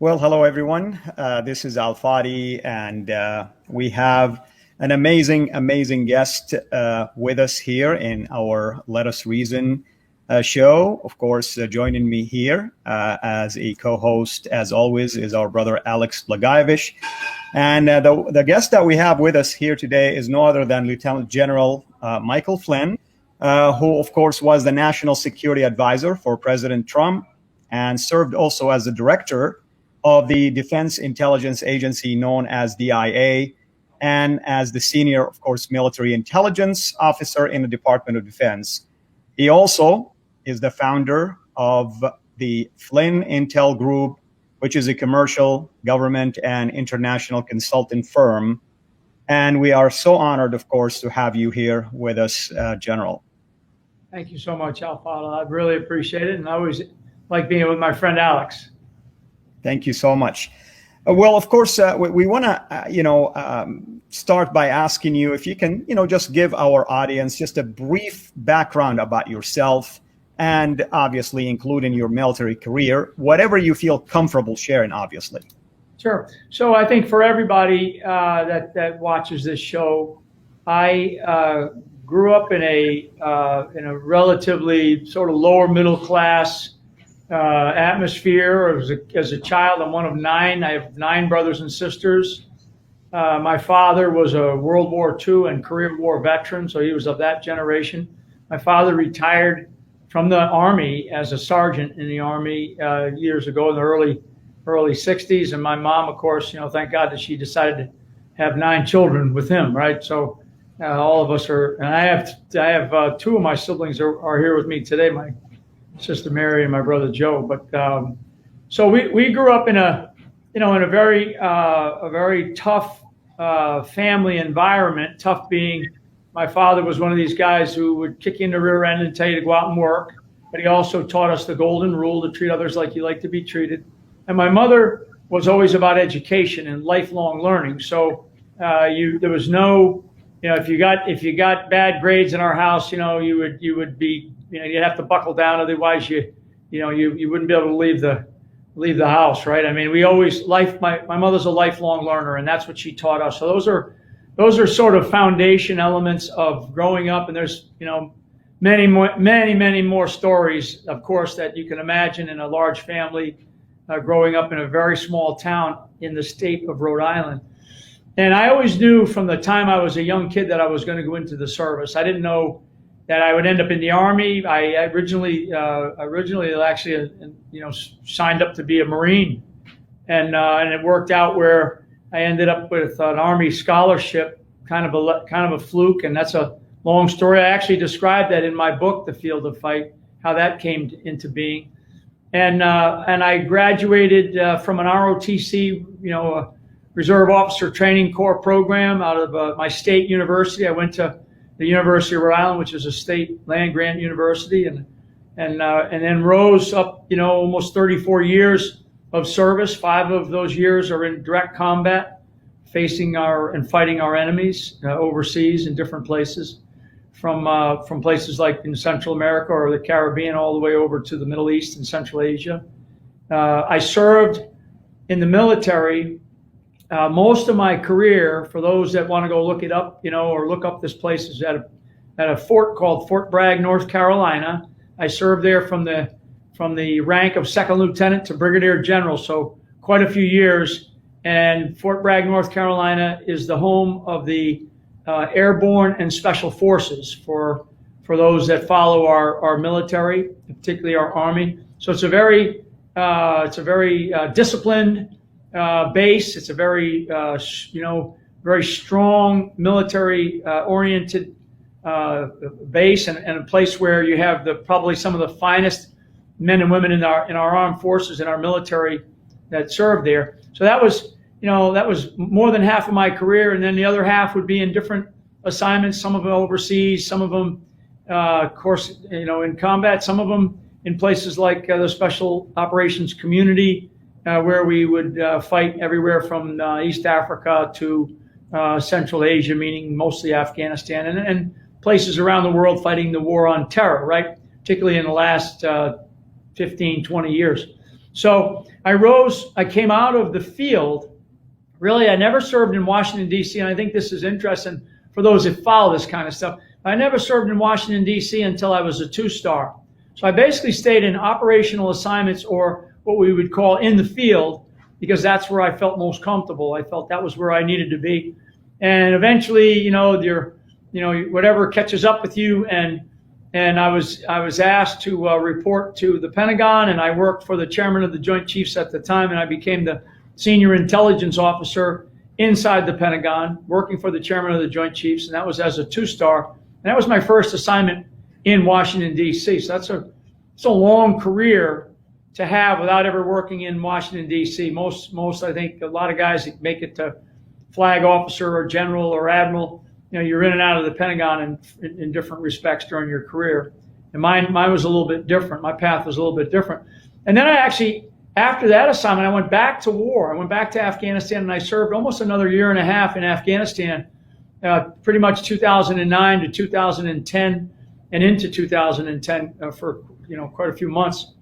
Well, hello everyone. This is Fadi, and we have an amazing guest with us here in our Let Us Reason show. Of course, joining me here as a co-host, as always, is our brother Alex Blagojevic. And the guest that we have with us here today is no other than Lieutenant General Michael Flynn, who, of course, was the National Security Advisor for President Trump and served also as the director of the Defense Intelligence Agency known as DIA, and as the senior, of course, military intelligence officer in the Department of Defense. He also is the founder of the Flynn Intel Group, which is a commercial, government, and international consulting firm. And we are so honored, of course, to have you here with us, General. Thank you so much, Alfado. I really appreciate it, and I always like being with my friend Alex. Thank you so much. Well, of course, we want to, start by asking you if you can, just give our audience just a brief background about yourself, and obviously including your military career, whatever you feel comfortable sharing, obviously. Sure. So I think for everybody that watches this show, I grew up in a relatively sort of lower middle class atmosphere. As a child, I'm one of nine. I have 9 brothers and sisters. My father was a World War II and Korean War veteran, so he was of that generation. My father retired from the Army as a sergeant in the Army years ago in the early 60s. And my mom, of course, thank God that she decided to have 9 children with him, right? So all of us are, and I have 2 of my siblings are here with me today. My sister Mary and my brother Joe. But so we grew up in a very tough family environment. Tough being, my father was one of these guys who would kick you in the rear end and tell you to go out and work. But he also taught us the golden rule to treat others like you like to be treated. And my mother was always about education and lifelong learning. So there was no, if you got bad grades in our house, you would be, you'd have to buckle down, otherwise you wouldn't be able to leave the house, right? I mean, my mother's a lifelong learner, and that's what she taught us. So those are sort of foundation elements of growing up, and there's many more stories, of course, that you can imagine in a large family growing up in a very small town in the state of Rhode Island. And I always knew from the time I was a young kid that I was going to go into the service. I didn't know that I would end up in the Army. I originally actually signed up to be a Marine, and it worked out where I ended up with an Army scholarship, kind of a fluke, and that's a long story. I actually described that in my book, The Field of Fight, how that came into being, and I graduated from an ROTC, a Reserve Officer Training Corps program out of my state university. I went to the University of Rhode Island, which is a state land grant university, and then rose up, almost 34 years of service. 5 of those years are in direct combat, facing and fighting our enemies overseas in different places, from places like in Central America or the Caribbean all the way over to the Middle East and Central Asia. I served in the military most of my career. For those that want to go look it up, or look up this place, is at a fort called Fort Bragg, North Carolina. I served there from the rank of 2nd lieutenant to brigadier general, so quite a few years. And Fort Bragg, North Carolina, is the home of the airborne and special forces for those that follow our military, particularly our Army. So it's a very disciplined base. It's a very very strong military oriented base, and a place where you have probably some of the finest men and women in our armed forces and our military that served there. So that was more than half of my career, and then the other half would be in different assignments. Some of them overseas, some of them, of course, in combat. Some of them in places like the Special Operations Community, where we would fight everywhere from East Africa to Central Asia, meaning mostly Afghanistan, and places around the world fighting the war on terror, right? Particularly in the last 15, 20 years. So I came out of the field. Really, I never served in Washington, D.C., and I think this is interesting for those that follow this kind of stuff. I never served in Washington, D.C. until I was a 2-star. So I basically stayed in operational assignments, or what we would call in the field, because that's where I felt most comfortable. I felt that was where I needed to be. And eventually, whatever catches up with you, and I was asked to report to the Pentagon, and I worked for the chairman of the Joint Chiefs at the time, and I became the senior intelligence officer inside the Pentagon, working for the chairman of the Joint Chiefs, and that was as a 2-star. And that was my first assignment in Washington, D.C. So it's a long career to have without ever working in Washington, D.C. Most, I think, a lot of guys that make it to flag officer or general or admiral, you're in and out of the Pentagon in different respects during your career. And mine was a little bit different. My path was a little bit different. And then after that assignment, I went back to war. I went back to Afghanistan, and I served almost another year and a half in Afghanistan, pretty much 2009 to 2010 and into 2010 for quite a few months.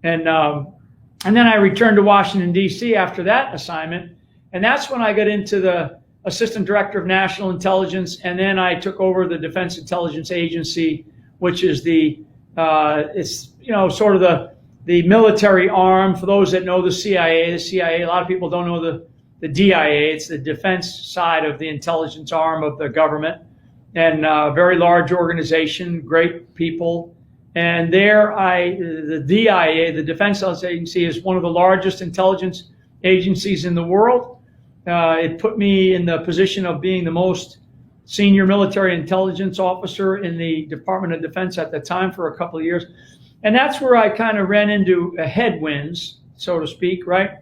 And then I returned to Washington, D.C. after that assignment. And that's when I got into the Assistant Director of National Intelligence. And then I took over the Defense Intelligence Agency, which is sort of the military arm. For those that know the CIA, a lot of people don't know the DIA. It's the defense side of the intelligence arm of the government, and a very large organization, great people. And the DIA, the Defense Intelligence Agency, is one of the largest intelligence agencies in the world. It put me in the position of being the most senior military intelligence officer in the Department of Defense at the time for a couple of years. And that's where I kind of ran into headwinds, so to speak, right?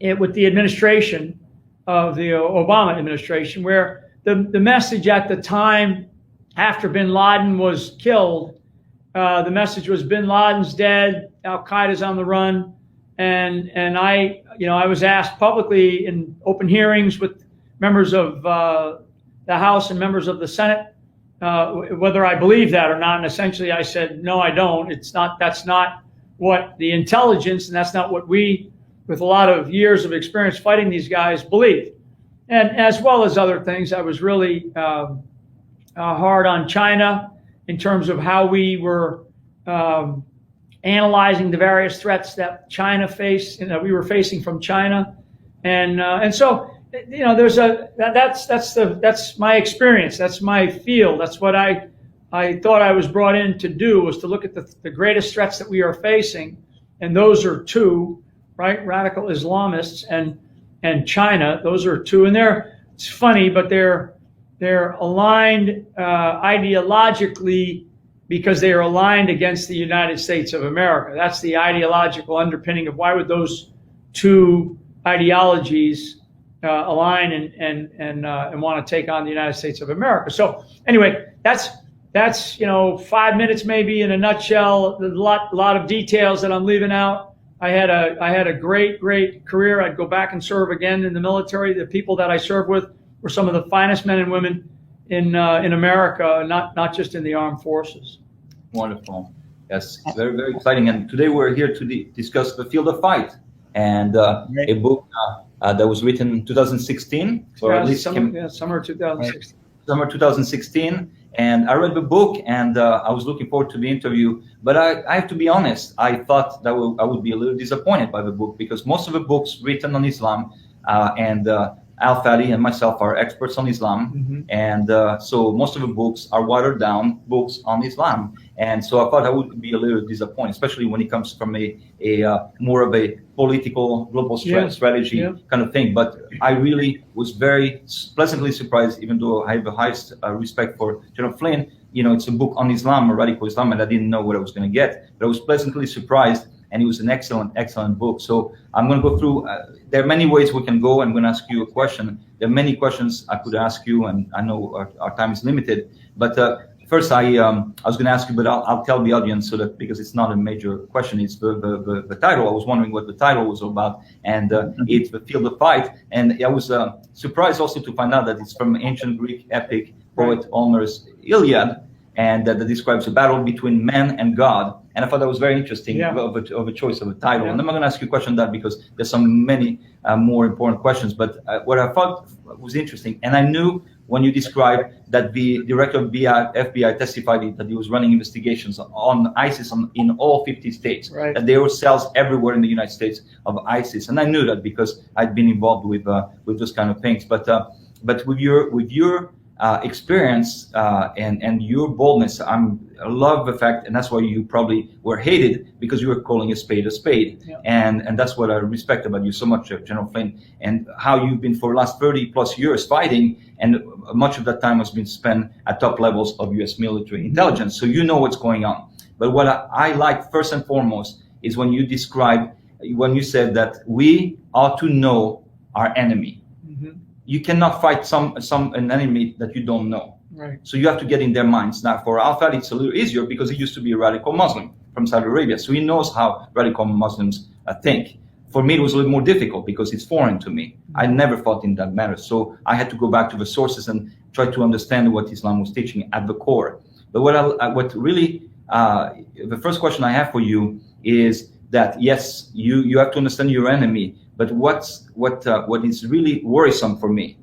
With the administration of the Obama administration, where the message at the time after bin Laden was killed, the message was bin Laden's dead, Al-Qaeda's on the run. And I was asked publicly in open hearings with members of the House and members of the Senate whether I believe that or not. And essentially I said, no, I don't. That's not what the intelligence, and that's not what we, with a lot of years of experience fighting these guys, believe. And as well as other things, I was really hard on China in terms of how we were analyzing the various threats that China faced, and that we were facing from China, and so that's my experience, that's my field, that's what I thought I was brought in to do, was to look at the greatest threats that we are facing, and those are two, right? Radical Islamists and China. Those are two, and it's funny, but they're aligned ideologically, because they are aligned against the United States of America. That's the ideological underpinning of why would those two ideologies align and want to take on the United States of America. So anyway, that's 5 minutes maybe in a nutshell. There's a lot of details that I'm leaving out. I had a great career. I'd go back and serve again in the military. The people that I served with were some of the finest men and women in America, not just in the armed forces. Wonderful. Yes, very, very exciting. And today we're here to discuss The Field of Fight, and a book that was written in 2016, or at least summer 2016. Summer 2016. And I read the book, and I was looking forward to the interview. But I have to be honest, I thought that I would be a little disappointed by the book, because most of the books written on Islam, and Fadi and myself are experts on Islam, mm-hmm. And so most of the books are watered down books on Islam, and so I thought I would be a little disappointed, especially when it comes from a more of a political global strategy kind of thing. But I really was very pleasantly surprised, even though I have the highest respect for General Flynn. It's a book on Islam, radical Islam, and I didn't know what I was going to get, but I was pleasantly surprised. And it was an excellent book. So I'm going to go through, there are many ways we can go. I'm going to ask you a question. There are many questions I could ask you, and I know our time is limited. But first, I was going to ask you, but I'll tell the audience, so that, because it's not a major question, it's the title. I was wondering what the title was about, and it's The Field of Fight. And I was surprised also to find out that it's from ancient Greek epic poet Homer's Iliad. and that describes a battle between man and God. And I thought that was very interesting of a choice of a title. And I'm not going to ask you a question on that because there's many more important questions. But what I thought was interesting, and I knew when you described that the director of FBI testified that he was running investigations on ISIS in all 50 states, that there were cells everywhere in the United States of ISIS, and I knew that because I'd been involved with those kind of things. But with your experience and your boldness, I love the fact, and that's why you probably were hated, because you were calling a spade, and that's what I respect about you so much, General Flynn, and how you've been for the last 30 plus years fighting, and much of that time has been spent at top levels of U.S. military intelligence, so you know what's going on. But what I like first and foremost is when you said that we ought to know our enemy. You cannot fight an enemy that you don't know. Right. So you have to get in their minds. Now, for Al-Fadi, it's a little easier because he used to be a radical Muslim from Saudi Arabia, so he knows how radical Muslims think. For me, it was a little more difficult because it's foreign to me. I never thought in that matter, so I had to go back to the sources and try to understand what Islam was teaching at the core. But the first question I have for you is that yes, you have to understand your enemy. But what is really worrisome for me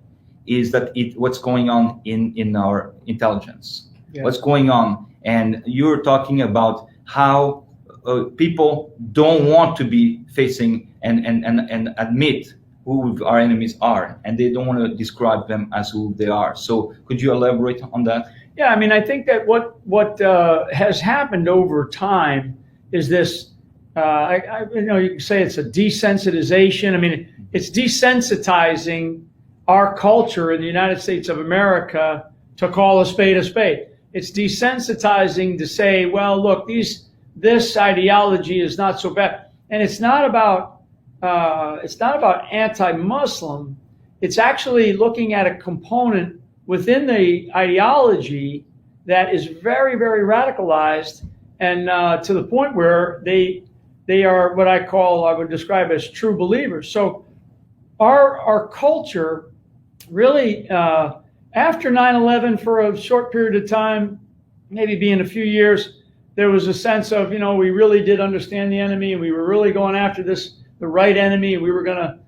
is that what's going on in our intelligence, what's going on, and you're talking about how people don't want to be facing and admit who our enemies are, and they don't want to describe them as who they are. So could you elaborate on that? Yeah, I mean, I think that what has happened over time is this. You can say it's a desensitization. I mean, it's desensitizing our culture in the United States of America to call a spade a spade. It's desensitizing to say, well, look, this ideology is not so bad, and it's not about anti-Muslim. It's actually looking at a component within the ideology that is very, very radicalized, and to the point where they are what I would describe as true believers. So our culture really, after 9/11, for a short period of time, maybe being a few years, there was a sense of, we really did understand the enemy, and we were really going after the right enemy, and we were gonna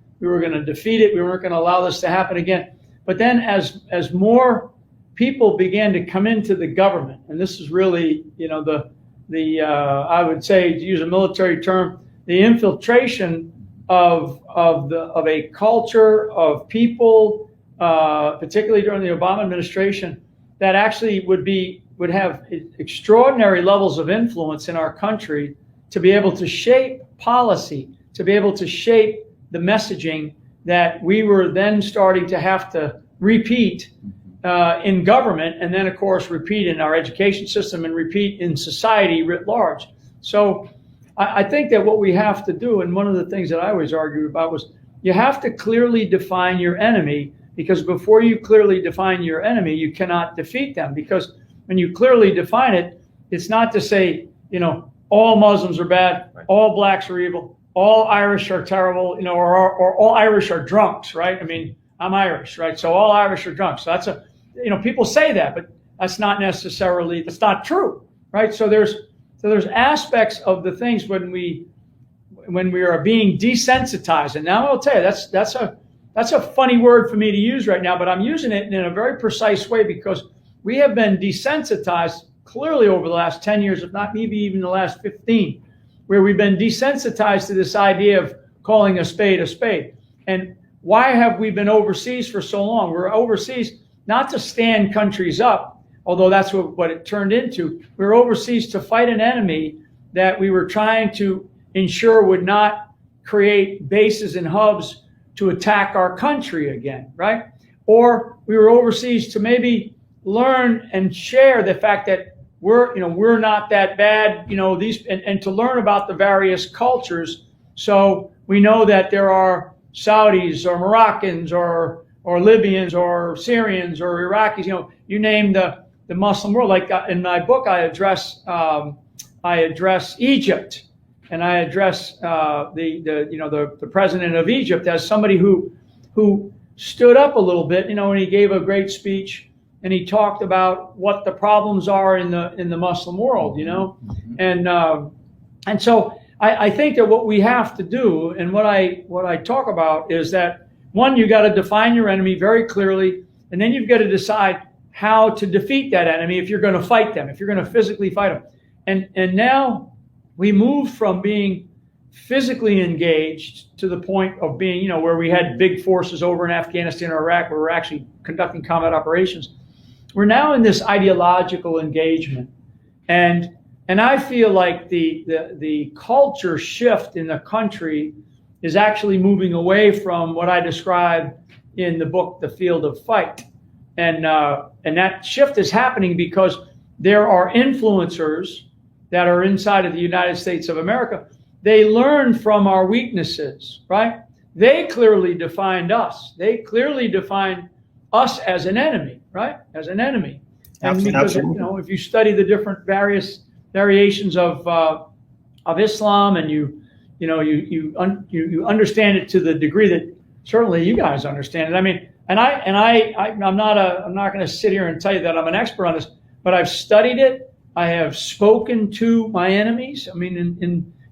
defeat it. We weren't gonna allow this to happen again. But then as more people began to come into the government, and this is really, I would say, to use a military term, the infiltration of a culture of people, particularly during the Obama administration, that actually would have extraordinary levels of influence in our country to be able to shape policy, to be able to shape the messaging that we were then starting to have to repeat in government, and then of course repeat in our education system and repeat in society writ large. So I think that what we have to do, and one of the things that I always argued about, was you have to clearly define your enemy, because before you clearly define your enemy, you cannot defeat them. Because when you clearly define it, it's not to say, all Muslims are bad, all blacks are evil, all Irish are terrible, or all Irish are drunks, right? I mean, I'm Irish, right? So all Irish are drunks. So that's people say that, but that's not true, right? So there's aspects of the things when we are being desensitized. And now I'll tell you, that's a funny word for me to use right now, but I'm using it in a very precise way, because we have been desensitized clearly over the last 10 years, if not maybe even the last 15, where we've been desensitized to this idea of calling a spade a spade. And why have we been overseas for so long? We're overseas not to stand countries up, although that's what it turned into. We were overseas to fight an enemy that we were trying to ensure would not create bases and hubs to attack our country again, right? Or we were overseas to maybe learn and share the fact that we're not that bad, and to learn about the various cultures. So we know that there are Saudis or Moroccans or Libyans or Syrians or Iraqis, you name the Muslim world. Like in my book, I address Egypt, and I address the president of Egypt as somebody who stood up a little bit, and he gave a great speech, and he talked about what the problems are in the Muslim world, and so I think that what we have to do, and what I talk about, is that, one, you got to define your enemy very clearly, and then you've got to decide how to defeat that enemy if you're going to fight them, if you're going to physically fight them. And now we move from being physically engaged to the point of being, where we had big forces over in Afghanistan or Iraq, where we're actually conducting combat operations. We're now in this ideological engagement. And I feel like the culture shift in the country is actually moving away from what I describe in the book, The Field of Fight. And that shift is happening because there are influencers that are inside of the United States of America. They learn from our weaknesses, right? They clearly defined us. They clearly defined us as an enemy, right? As an enemy. And because, if you study the different various variations of Islam, and you understand it to the degree that certainly you guys understand it. I mean, I'm not going to sit here and tell you that I'm an expert on this, but I've studied it. I have spoken to my enemies. I mean,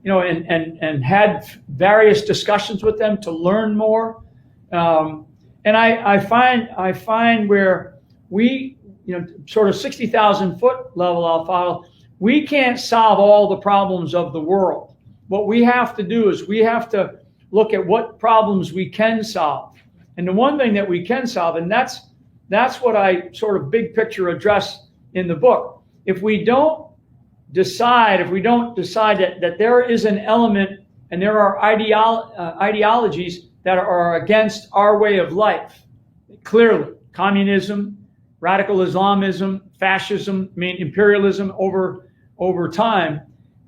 and had various discussions with them to learn more. And I find where we, sort of 60,000 foot level, Al-Fadl, we can't solve all the problems of the world. What we have to do is we have to look at what problems we can solve. And the one thing that we can solve, and that's what I sort of big picture address in the book. If we don't decide that there is an element and there are ideologies that are against our way of life, clearly, communism, radical Islamism, fascism, imperialism over time,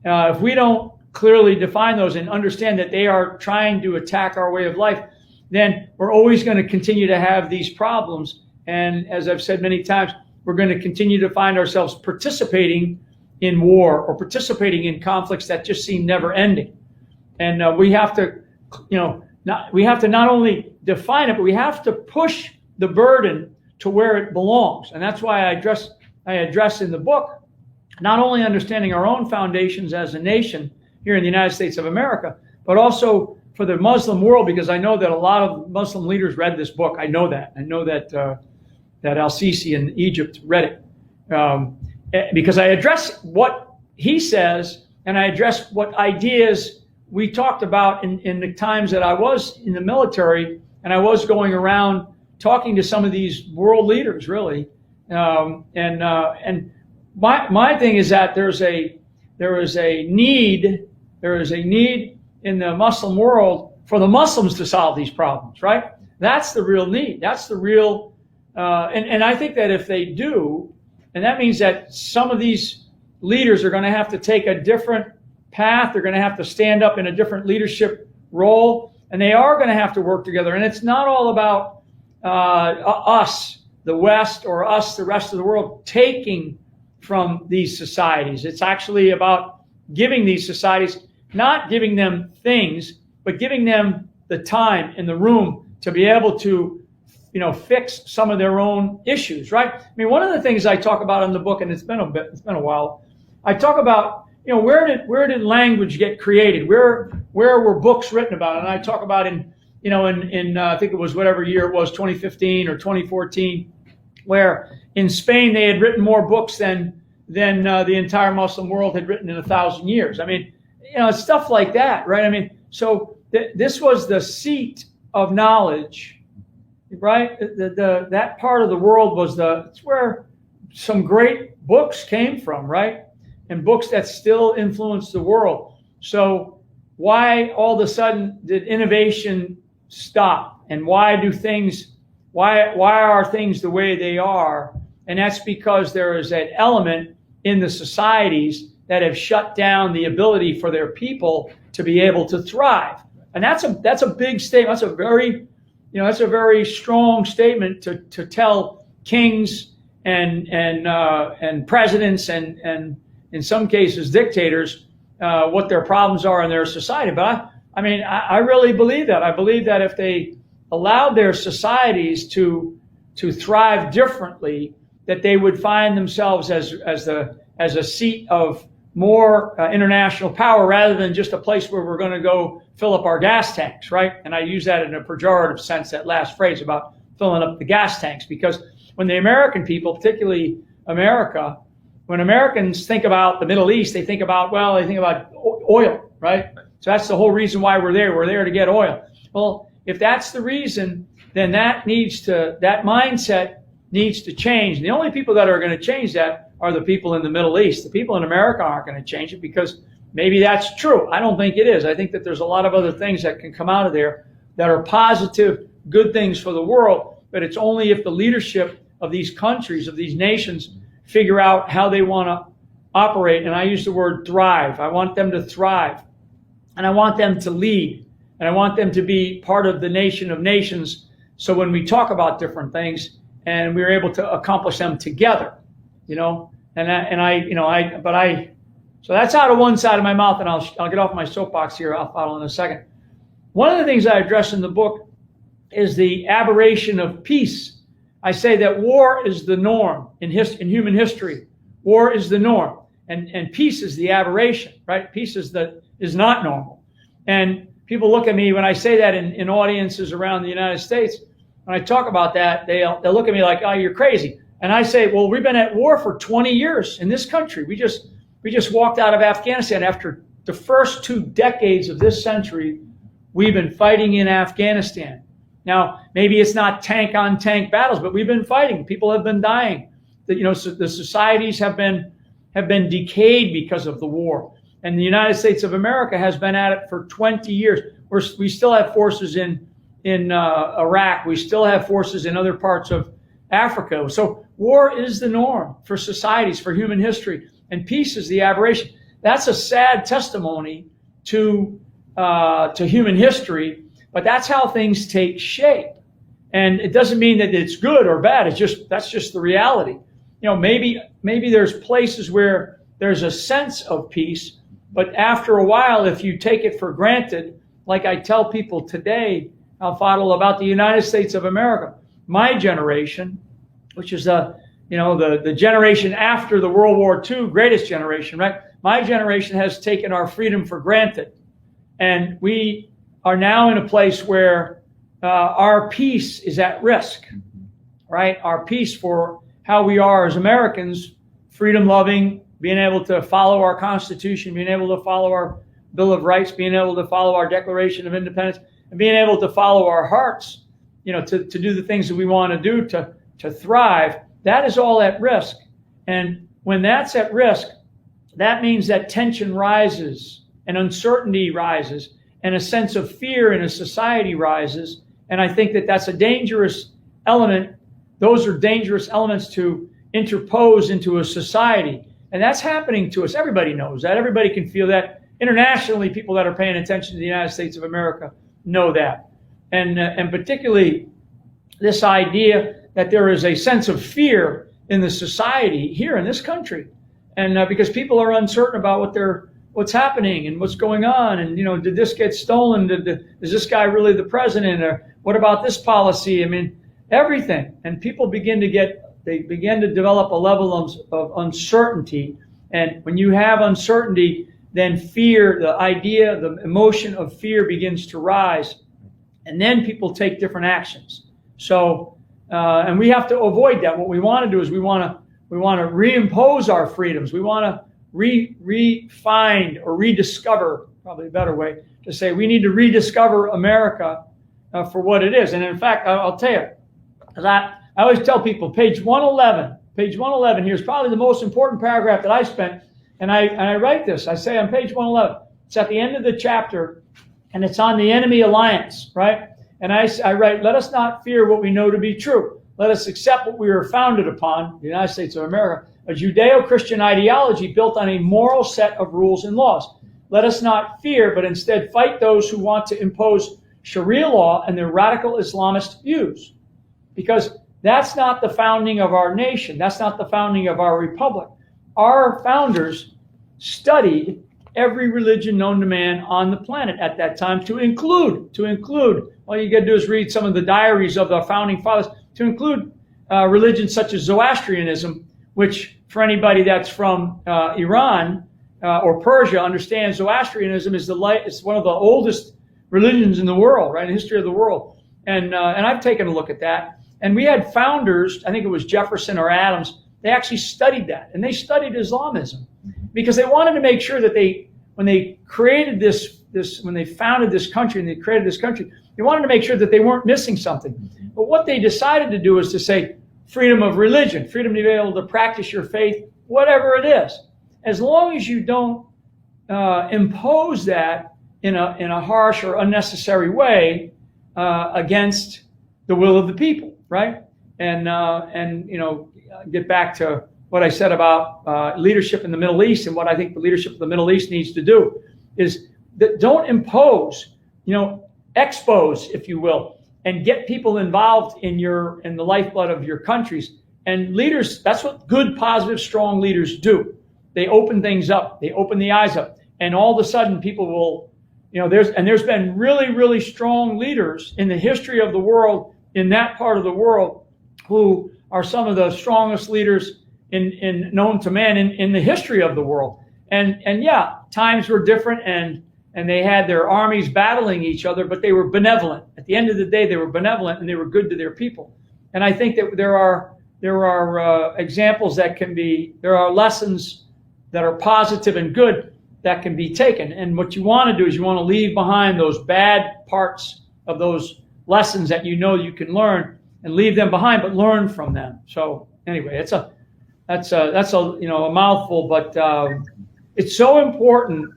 if we don't clearly define those and understand that they are trying to attack our way of life, then we're always going to continue to have these problems. And as I've said many times, we're going to continue to find ourselves participating in war or participating in conflicts that just seem never ending. And we have to, not only define it, but we have to push the burden to where it belongs. And that's why I address in the book, not only understanding our own foundations as a nation here in the United States of America, but also for the Muslim world, because I know that a lot of Muslim leaders read this book. I know that that Al-Sisi in Egypt read it, because I address what he says, and I address what ideas we talked about in the times that I was in the military, and I was going around talking to some of these world leaders, really. And my thing is that there is a need in the Muslim world for the Muslims to solve these problems, right? That's the real need. That's the real, and I think that if they do, and that means that some of these leaders are going to have to take a different path. They're going to have to stand up in a different leadership role, and they are going to have to work together. And it's not all about us, the West, or us, the rest of the world, taking from these societies. It's actually about giving these societies, not giving them things, but giving them the time and the room to be able to, fix some of their own issues, right? I mean, one of the things I talk about in the book, and it's been a while, I talk about, where did language get created? Where were books written about? And I talk about in I think it was whatever year it was, 2015 or 2014, where in Spain they had written more books than the entire Muslim world had written in 1,000 years. I mean, stuff like that, right? I mean, so this was the seat of knowledge, right? That part of the world it's where some great books came from, right? And books that still influence the world. So why all of a sudden did innovation stop? And why are things the way they are? And that's because there is an element in the societies that have shut down the ability for their people to be able to thrive. And that's a big statement. That's a very strong statement to tell kings and presidents and in some cases dictators what their problems are in their society. But I really believe that. I believe that if they allowed their societies to thrive differently, that they would find themselves as a seat of more international power rather than just a place where we're going to go fill up our gas tanks, right? And I use that in a pejorative sense, that last phrase about filling up the gas tanks, because when the American people, particularly America, when Americans think about the Middle East, they think about oil, right? So that's the whole reason why we're there. We're there to get oil. Well, if that's the reason, then that mindset needs to change. And the only people that are going to change that are the people in the Middle East. The people in America aren't going to change it, because maybe that's true. I don't think it is. I think that there's a lot of other things that can come out of there that are positive, good things for the world. But it's only if the leadership of these countries, of these nations, figure out how they want to operate. And I use the word thrive. I want them to thrive. And I want them to lead. And I want them to be part of the nation of nations. So when we talk about different things and we're able to accomplish them together, so that's out of one side of my mouth, and I'll get off my soapbox here. I'll follow in a second. One of the things I address in the book is the aberration of peace. I say that war is the norm in human history. War is the norm, and peace is the aberration, right? Peace is not normal. And people look at me when I say that in audiences around the United States. When I talk about that, they'll look at me like, "Oh, you're crazy." And I say, "Well, we've been at war for 20 years in this country. We just walked out of Afghanistan after the first 2 decades of this century. We've been fighting in Afghanistan. Now, maybe it's not tank-on-tank battles, but we've been fighting. People have been dying. The societies have been decayed because of the war. And the United States of America has been at it for 20 years. We still have forces in Iraq. We still have forces in other parts of Africa. So war is the norm for societies, for human history, and peace is the aberration." That's a sad testimony to human history. But that's how things take shape. And it doesn't mean that it's good or bad. That's just the reality. Maybe there's places where there's a sense of peace, but after a while, if you take it for granted, like I tell people today, Al-Fadl, about the United States of America, my generation, which is the generation after the World War II, greatest generation, right? My generation has taken our freedom for granted. And we are now in a place where our peace is at risk, right? Our peace for how we are as Americans, freedom-loving, being able to follow our Constitution, being able to follow our Bill of Rights, being able to follow our Declaration of Independence, and being able to follow our hearts, to do the things that we want to do to thrive. That is all at risk. And when that's at risk, that means that tension rises and uncertainty rises, and a sense of fear in a society rises. And I think that that's a dangerous element. Those are dangerous elements to interpose into a society. And that's happening to us. Everybody knows that. Everybody can feel that. Internationally, people that are paying attention to the United States of America know that. And particularly this idea that there is a sense of fear in the society here in this country. And because people are uncertain about what's happening and what's going on, and did this get stolen? Is this guy really the president? Or what about this policy? I mean, everything. And people begin to develop a level of uncertainty. And when you have uncertainty, then fear, the emotion of fear begins to rise, and then people take different actions. So, and we have to avoid that. What we want to do is we want to reimpose our freedoms. We want to re-find or rediscover, probably a better way to say, we need to rediscover America for what it is. And in fact, I'll tell you, I always tell people, page 111 here is probably the most important paragraph that I spent. And I write this, I say on page 111, it's at the end of the chapter, and it's on the enemy alliance, right? And I write, "Let us not fear what we know to be true. Let us accept what we are founded upon, the United States of America, a Judeo-Christian ideology built on a moral set of rules and laws. Let us not fear, but instead fight those who want to impose Sharia law and their radical Islamist views." Because that's not the founding of our nation. That's not the founding of our republic. Our founders studied every religion known to man on the planet at that time, to include, all you got to do is read some of the diaries of the founding fathers, to include religions such as Zoroastrianism, which for anybody that's from Iran or Persia understands, Zoroastrianism is it's one of the oldest religions in the world, right, in the history of the world. And I've taken a look at that. And we had founders, I think it was Jefferson or Adams, they actually studied that. And they studied Islamism because they wanted to make sure that when they created when they founded this country and they created this country, they wanted to make sure that they weren't missing something. But what they decided to do is to say freedom of religion, freedom to be able to practice your faith, whatever it is. As long as you don't impose that in a harsh or unnecessary way against the will of the people, right? And get back to what I said about leadership in the Middle East, and what I think the leadership of the Middle East needs to do is that don't impose, expose, if you will, and get people involved in the lifeblood of your countries. And leaders, that's what good, positive, strong leaders do. They open things up, they open the eyes up, and all of a sudden people will, there's been really, really strong leaders in the history of the world, in that part of the world, who are some of the strongest leaders in known to man in the history of the world. And yeah, times were different, and they had their armies battling each other, but they were benevolent. At the end of the day, they were benevolent and they were good to their people. And I think that there are examples there are lessons that are positive and good that can be taken. And what you want to do is you want to leave behind those bad parts of those lessons that you can learn, and leave them behind, but learn from them. So anyway, that's a mouthful, but it's so important,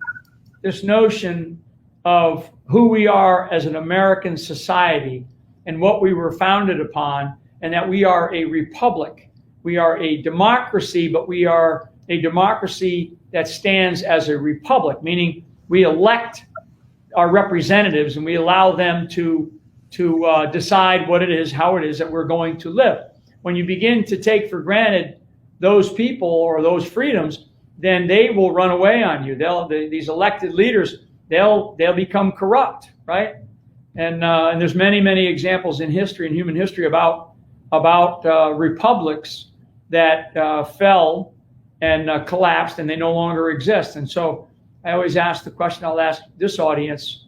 this notion of who we are as an American society and what we were founded upon, and that we are a republic. We are a democracy, but we are a democracy that stands as a republic, meaning we elect our representatives and we allow them to decide what it is, how it is that we're going to live. When you begin to take for granted those people or those freedoms, then they will run away on you. These elected leaders, they'll become corrupt, right? And there's many, many examples in history, in human history, about republics that fell and collapsed, and they no longer exist. And so I always ask the question, I'll ask this audience,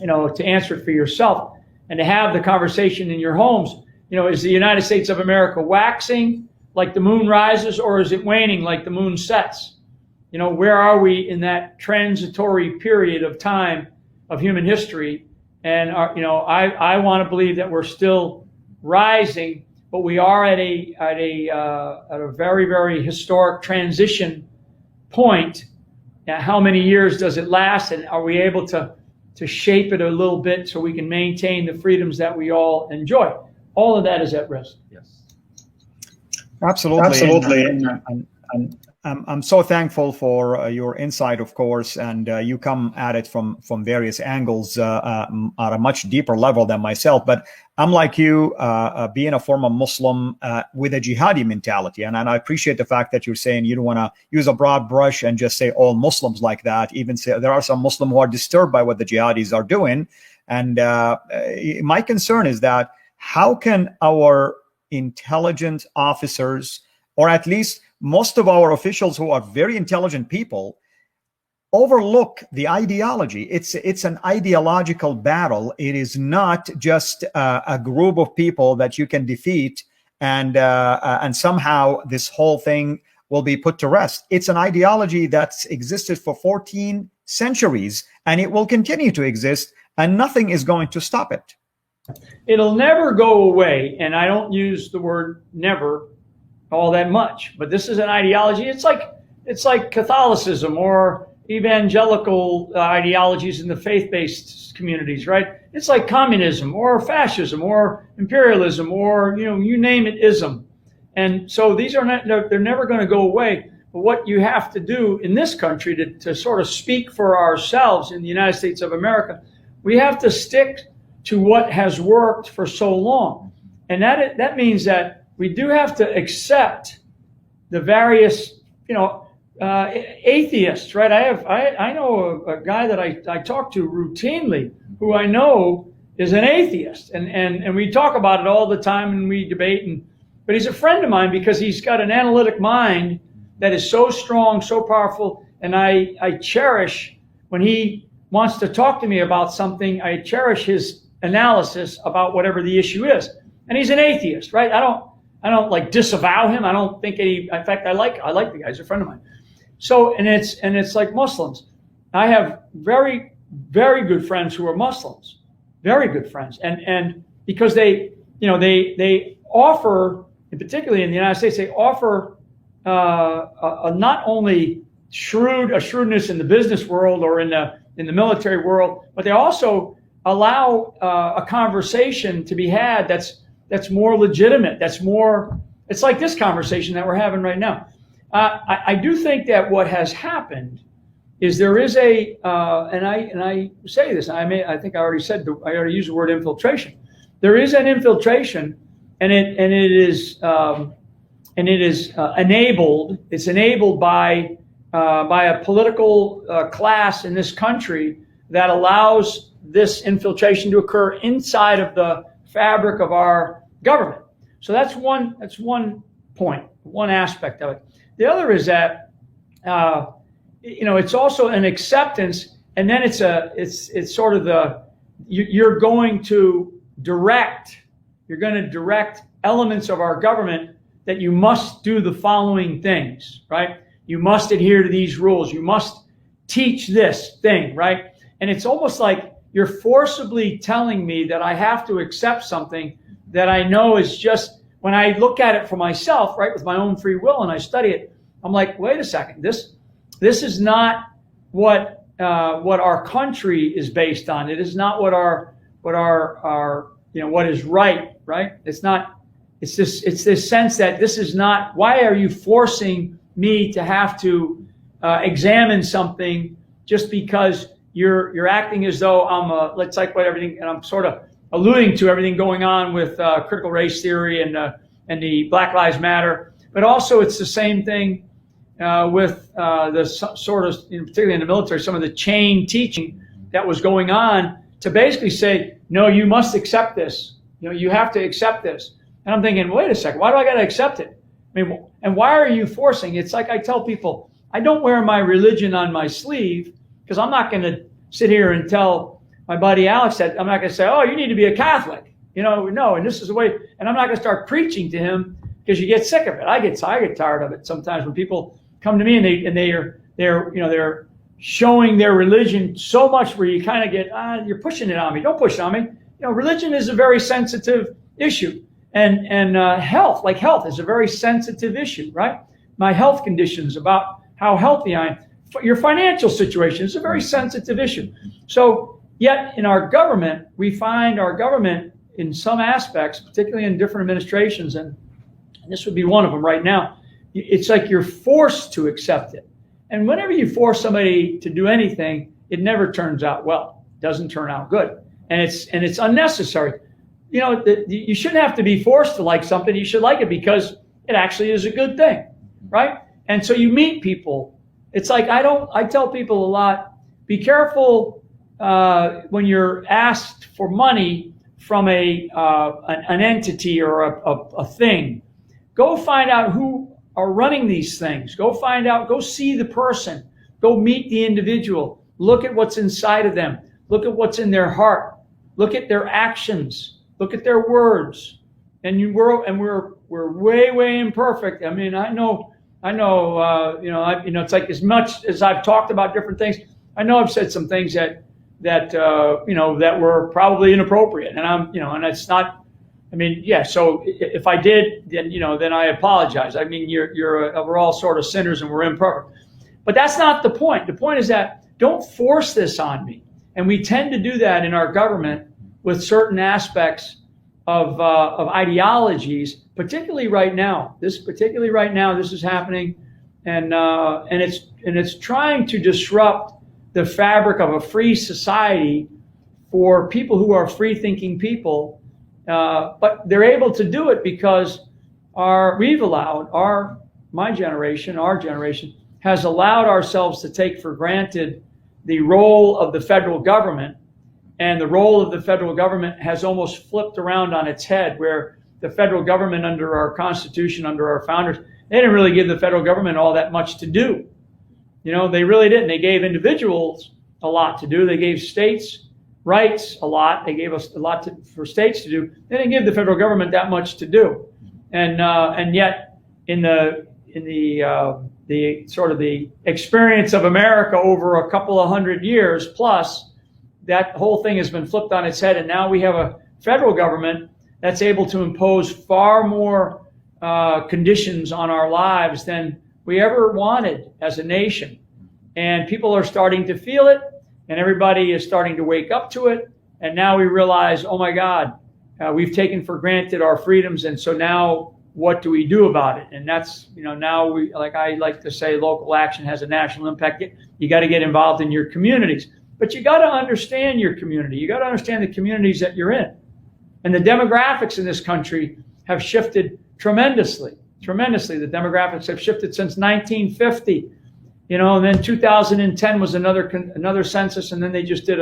to answer it for yourself and to have the conversation in your homes. Is the United States of America waxing like the moon rises, or is it waning like the moon sets? Where are we in that transitory period of time of human history? And I want to believe that we're still rising, but we are at a very, very historic transition point. Now, how many years does it last, and are we able to shape it a little bit so we can maintain the freedoms that we all enjoy? All of that is at risk. Yes. Absolutely. And I'm so thankful for your insight, of course, and you come at it from various angles at a much deeper level than myself. But I'm like you, being a former Muslim with a jihadi mentality, and I appreciate the fact that you're saying you don't want to use a broad brush and just say all Muslims like that. Even say there are some Muslims who are disturbed by what the jihadis are doing, and my concern is that how can our intelligent officers, or at least most of our officials who are very intelligent people, overlook the ideology? It's an ideological battle. It is not just a group of people that you can defeat and somehow this whole thing will be put to rest. It's an ideology that's existed for 14 centuries, and it will continue to exist, and nothing is going to stop it. It'll never go away, and I don't use the word never all that much, but this is an ideology. It's like Catholicism or evangelical ideologies in the faith-based communities, right? It's like communism or fascism or imperialism or you name it, ism. And so these are not, they're never going to go away. But what you have to do in this country to sort of speak for ourselves in the United States of America, we have to stick to what has worked for so long. And that means that we do have to accept the various, atheists, right? I know a guy that I talk to routinely who I know is an atheist, and we talk about it all the time, and we debate, but he's a friend of mine because he's got an analytic mind that is so strong, so powerful, and I cherish when he wants to talk to me about something. I cherish his analysis about whatever the issue is. And he's an atheist, right? I don't like disavow him. I don't think any. In fact, I like the guy. He's a friend of mine. So and it's like Muslims. I have very, very good friends who are Muslims, very good friends, and because they offer, and particularly in the United States, they offer a not only shrewdness in the business world or in the military world, but they also allow a conversation to be had that's more legitimate. It's like this conversation that we're having right now. I do think that what has happened is there is and I say this. I think I already used the word infiltration. There is an infiltration, and it is enabled. It's enabled by a political class in this country that allows this infiltration to occur inside of the fabric of our government. So that's one point, one aspect of it. The other is that it's also an acceptance, and then it's sort of you're going to direct elements of our government that you must do the following things, right? You must adhere to these rules. You must teach this thing, right? And it's almost like you're forcibly telling me that I have to accept something that I know is just, when I look at it for myself, right, with my own free will, and I study it, I'm like, wait a second, this is not what our country is based on. It is not what what is right? It's not. It's this sense that this is not. Why are you forcing me to have to examine something just because you're acting as though let's like what everything, and I'm sort of alluding to everything going on with critical race theory and the Black Lives Matter, but also it's the same thing with the sort of, particularly in the military, some of the chain teaching that was going on to basically say, no, you must accept this. You have to accept this. And I'm thinking, wait a second, why do I got to accept it? I mean, and why are you forcing? It's like I tell people, I don't wear my religion on my sleeve because I'm not going to sit here and tell my buddy Alex that I'm not going to say, oh, you need to be a Catholic. No, and this is the way, and I'm not going to start preaching to him because you get sick of it. I get tired of it sometimes when people come to me and they're showing their religion so much where you kind of get, you're pushing it on me. Don't push it on me. Religion is a very sensitive issue, and health is a very sensitive issue, right? My health conditions, about how healthy I am. Your financial situation is a very sensitive issue. So yet in our government, we find our government in some aspects, particularly in different administrations, and this would be one of them right now, it's like you're forced to accept it. And whenever you force somebody to do anything, it never turns out well. It doesn't turn out good. And it's unnecessary. You shouldn't have to be forced to like something. You should like it because it actually is a good thing, right? And so you meet people. It's like I tell people a lot, be careful when you're asked for money from an entity or a thing. Go find out who are running these things. Go see the person. Go meet the individual. Look at what's inside of them. Look at what's in their heart. Look at their actions. Look at their words. And we're way imperfect. I mean, I know. It's like, as much as I've talked about different things, I know I've said some things that were probably inappropriate, and it's not. I mean, yeah. So if I did, then I apologize. I mean, we're all sort of sinners and we're imperfect, but that's not the point. The point is that don't force this on me, and we tend to do that in our government with certain aspects of ideologies, particularly right now. This is happening, and it's trying to disrupt the fabric of a free society for people who are free-thinking people. But they're able to do it because our generation has allowed ourselves to take for granted the role of the federal government, and the role of the federal government has almost flipped around on its head, where the federal government under our Constitution, under our founders, they didn't really give the federal government all that much to do. They really didn't. They gave individuals a lot to do. They gave states rights a lot. They gave us a lot for states to do. They didn't give the federal government that much to do. And yet in the sort of the experience of America over a couple of hundred years plus, that whole thing has been flipped on its head, and now we have a federal government that's able to impose far more conditions on our lives than we ever wanted as a nation. And people are starting to feel it, and everybody is starting to wake up to it. And now we realize, oh my God, we've taken for granted our freedoms, and so now what do we do about it? And that's, now we, like I like to say, local action has a national impact. You got to get involved in your communities, but you got to understand your community. You got to understand the communities that you're in. And the demographics in this country have shifted tremendously. Tremendously. The demographics have shifted since 1950. And then 2010 was another census, and then they just did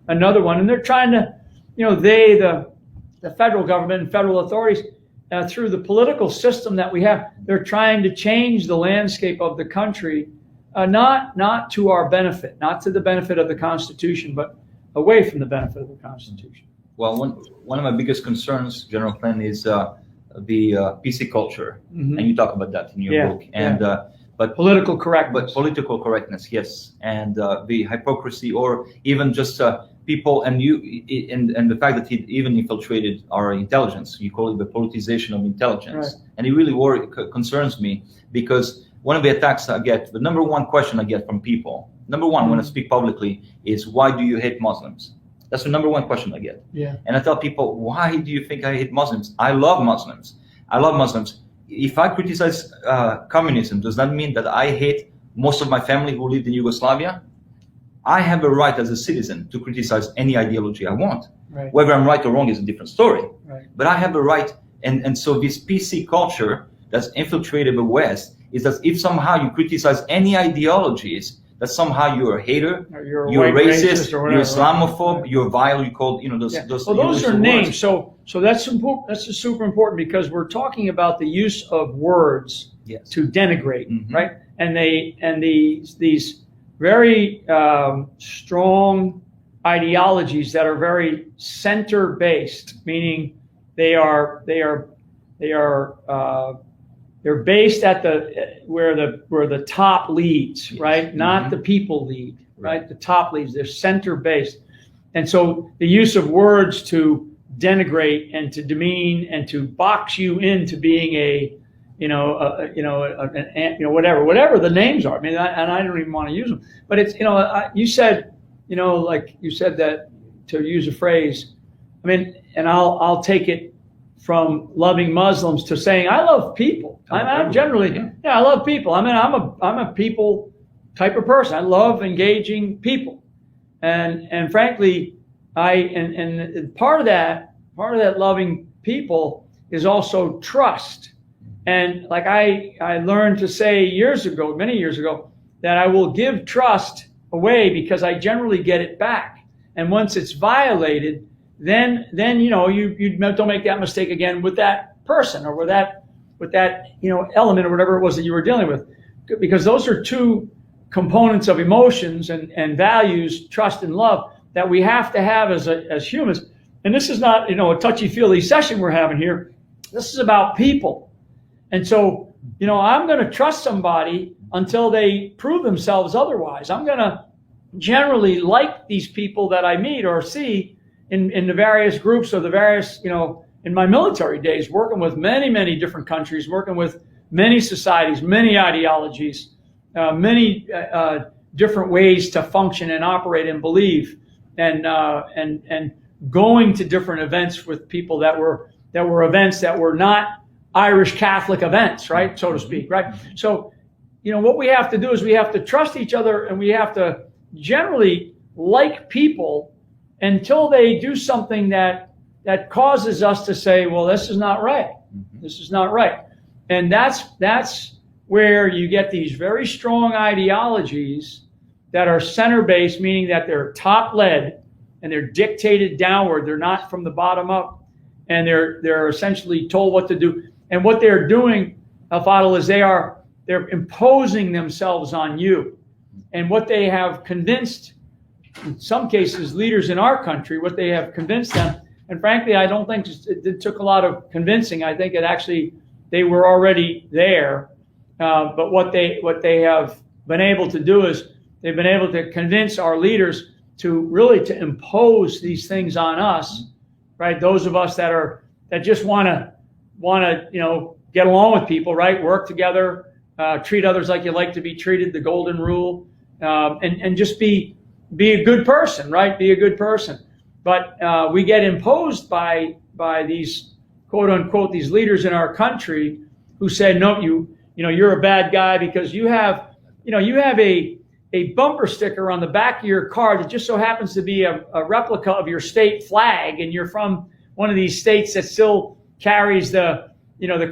another one. And they're trying to, the federal government and federal authorities, through the political system that we have, they're trying to change the landscape of the country, not to our benefit, not to the benefit of the Constitution, but away from the benefit of the Constitution. Well, one of my biggest concerns, General Flynn, is the PC culture, and you talk about that in your book. And but political correctness. But political correctness, yes, and the hypocrisy, or even just people, and the fact that it even infiltrated our intelligence. You call it the politicization of intelligence, right. And it really concerns me, because one of the attacks I get, the number one question I get from people, number one when I speak publicly, is why do you hate Muslims? That's the number one question I get. Yeah. And I tell people, why do you think I hate Muslims? I love Muslims. I love Muslims. If I criticize communism, does that mean that I hate most of my family who lived in Yugoslavia? I have a right as a citizen to criticize any ideology I want. Right. Whether I'm right or wrong is a different story. Right. But I have a right, and so this PC culture that's infiltrated the West is that if somehow you criticize any ideologies, that somehow you're a hater, you're racist, or you're Islamophobe, right. You're vile, you call, those. Well, those are names. So that's important. That's just super important, because we're talking about the use of words to denigrate, right? And these very strong ideologies that are very center-based, meaning they're based at where the top leads, right? Not the people lead, right? The top leads. They're center-based, and so the use of words to denigrate and to demean and to box you into being whatever the names are. I mean, I don't even want to use them. But it's you said that, to use a phrase. I mean, and I'll take it from loving Muslims to saying I love people. I'm generally, I love people. I mean, I'm a people type of person. I love engaging people, and frankly, and part of that loving people is also trust. And like I learned to say many years ago, that I will give trust away because I generally get it back. And once it's violated, then you don't make that mistake again with that person or with that element or whatever it was that you were dealing with, because those are two components of emotions and values, trust and love, that we have to have as humans. And this is not a touchy-feely session we're having here. This is about people. And so I'm going to trust somebody until they prove themselves otherwise. I'm going to generally like these people that I meet or see in the various groups or the various, in my military days, working with many, many different countries, working with many societies, many ideologies, many different ways to function and operate and believe, and going to different events with people that were events that were not Irish Catholic events, right, so to speak, right? So, what we have to do is we have to trust each other, and we have to generally like people until they do something that causes us to say, well, this is not right. This is not right. And that's where you get these very strong ideologies that are center-based, meaning that they're top-led and they're dictated downward. They're not from the bottom up. and they're essentially told what to do. And what they're doing, Al-Fadl, is they're imposing themselves on you. And what they have convinced, in some cases, leaders in our country, what they have convinced them, and frankly, I don't think it took a lot of convincing. I think it actually, they were already there. But what they have been able to do is they've been able to convince our leaders to impose these things on us, right? Those of us that just want to get along with people, right? Work together, treat others like you like to be treated, the golden rule, and just be a good person, right? Be a good person. But we get imposed by these quote unquote these leaders in our country who say, no, you're a bad guy because you have a bumper sticker on the back of your car that just so happens to be a replica of your state flag, and you're from one of these states that still carries the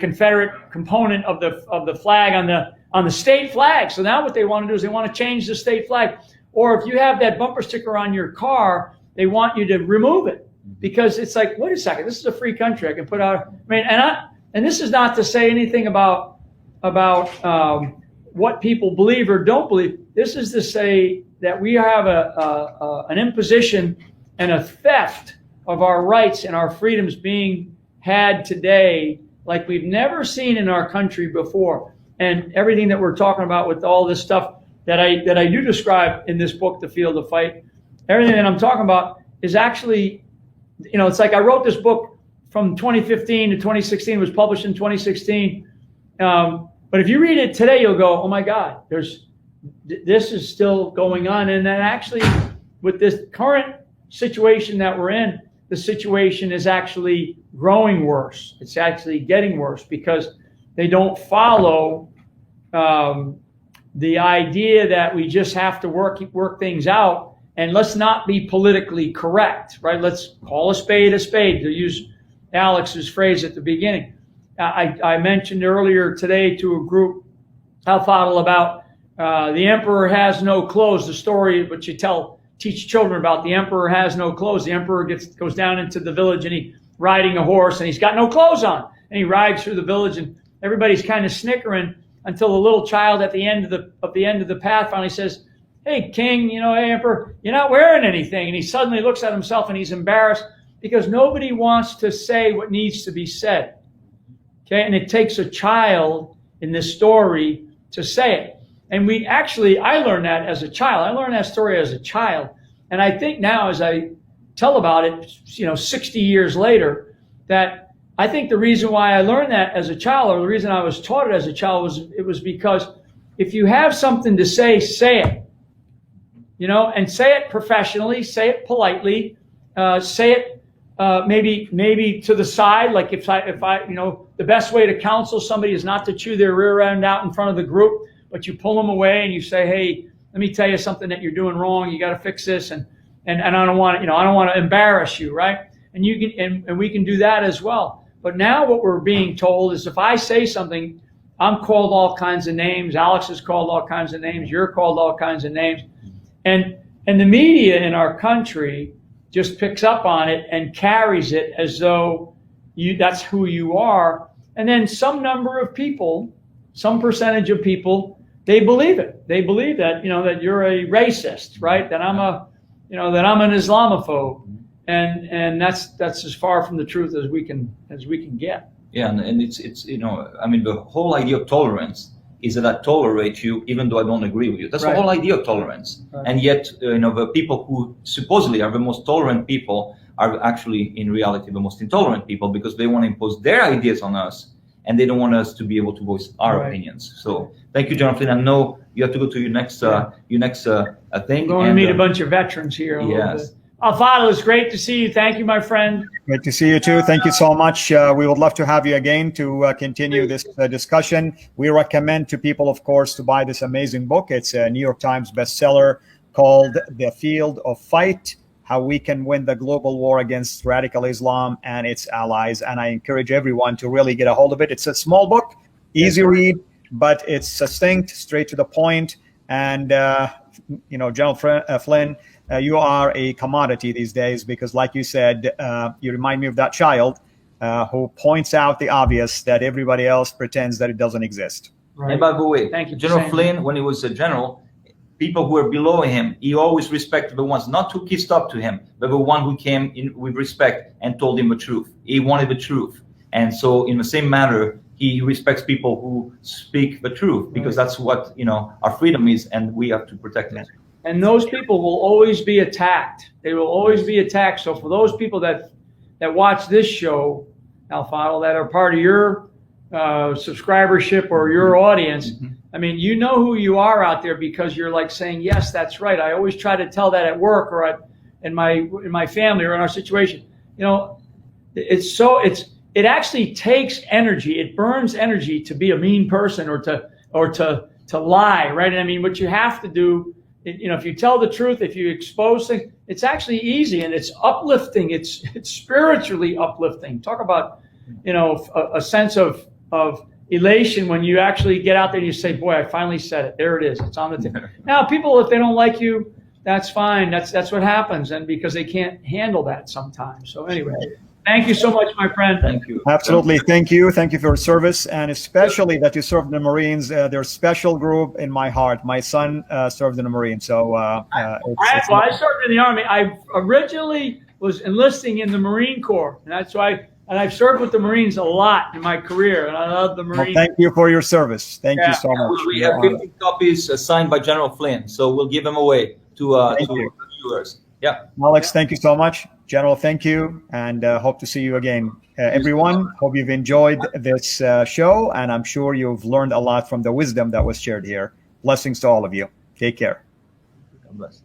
Confederate component of the flag on the state flag. So now what they want to do is they want to change the state flag. Or if you have that bumper sticker on your car, they want you to remove it because it's like, wait a second, this is a free country. I can put out. And this is not to say anything about what people believe or don't believe. This is to say that we have an imposition and a theft of our rights and our freedoms being had today like we've never seen in our country before. And everything that we're talking about with all this stuff that I do describe in this book, The Field of Fight, everything that I'm talking about is actually, it's like I wrote this book from 2015 to 2016. It was published in 2016. But if you read it today, you'll go, oh my God, this is still going on. And then actually with this current situation that we're in, the situation is actually growing worse. It's actually getting worse because they don't follow the idea that we just have to work things out, and let's not be politically correct, right? Let's call a spade, to use Alex's phrase at the beginning. I mentioned earlier today to a group, Al-Fadl, about the emperor has no clothes, the story which you teach children about. The emperor has no clothes. The emperor goes down into the village and he's riding a horse and he's got no clothes on. And he rides through the village and everybody's kind of snickering until the little child at the end of the path finally says, hey, king, hey, emperor, you're not wearing anything. And he suddenly looks at himself and he's embarrassed because nobody wants to say what needs to be said. Okay, and it takes a child in this story to say it. And I learned that as a child. I learned that story as a child. And I think now as I tell about it, 60 years later, that I think the reason why I learned that as a child, or the reason I was taught it as a child, was because if you have something to say it, and say it professionally, say it politely, say it maybe to the side. Like if I the best way to counsel somebody is not to chew their rear end out in front of the group, but you pull them away and you say, hey, let me tell you something that you're doing wrong. You got to fix this, and I don't want to embarrass you, right? And you can and we can do that as well. But now what we're being told is if I say something, I'm called all kinds of names. Alex is called all kinds of names. You're called all kinds of names. And the media in our country just picks up on it and carries it as though that's who you are. And then some number of people, some percentage of people, they believe it. They believe that, that you're a racist, right? That I'm an Islamophobe. And that's as far from the truth as we can get. Yeah, and it's the whole idea of tolerance is that I tolerate you even though I don't agree with you. That's right. The whole idea of tolerance. Right. And yet, the people who supposedly are the most tolerant people are actually in reality the most intolerant people because they want to impose their ideas on us and they don't want us to be able to voice our opinions. So thank you, John Flynn. I know you have to go to your next thing. Going to meet a bunch of veterans here. Yes. Al-Fadl, it's great to see you. Thank you, my friend. Great to see you too. Thank you so much. We would love to have you again to continue this discussion. We recommend to people, of course, to buy this amazing book. It's a New York Times bestseller called The Field of Fight: How We Can Win the Global War Against Radical Islam and Its Allies. And I encourage everyone to really get a hold of it. It's a small book, easy read, but it's succinct, straight to the point. And, General Flynn, you are a commodity these days because, like you said, you remind me of that child who points out the obvious that everybody else pretends that it doesn't exist. And by the way, Thank you for General saying Flynn, that. when he was a general, people who were below him, he always respected the ones not who kissed up to him, but the one who came in with respect and told him the truth. He wanted the truth. And so in the same manner, he respects people who speak the truth, because that's what, our freedom is, and we have to protect it. And those people will always be attacked. They will always be attacked. So for those people that watch this show, Alfaro, that are part of your subscribership or your audience, I mean, you know who you are out there, because you're like saying, yes, that's right. I always try to tell that at work or in my family or in our situation. It actually takes energy. It burns energy to be a mean person or to lie, right? I mean, what you have to do, if you tell the truth, if you expose things, it's actually easy and it's uplifting. It's spiritually uplifting. Talk about, a sense of elation when you actually get out there and you say, boy, I finally said it. There it is. It's on the tip. Now, people, if they don't like you, that's fine. That's what happens. And because they can't handle that sometimes. So anyway, thank you so much, my friend. Thank you. Absolutely. Thank you. Thank you for your service. And especially that you served in the Marines. They're a special group in my heart. My son served in the Marines. So I served in the Army. I originally was enlisting in the Marine Corps. And that's why. And I've served with the Marines a lot in my career, and I love the Marines. Well, thank you for your service. Thank you so much. We have 15 copies signed by General Flynn, so we'll give them away to viewers. Yeah. Alex, thank you so much. General, thank you, and hope to see you again. Everyone, hope you've enjoyed this show, and I'm sure you've learned a lot from the wisdom that was shared here. Blessings to all of you. Take care. God bless.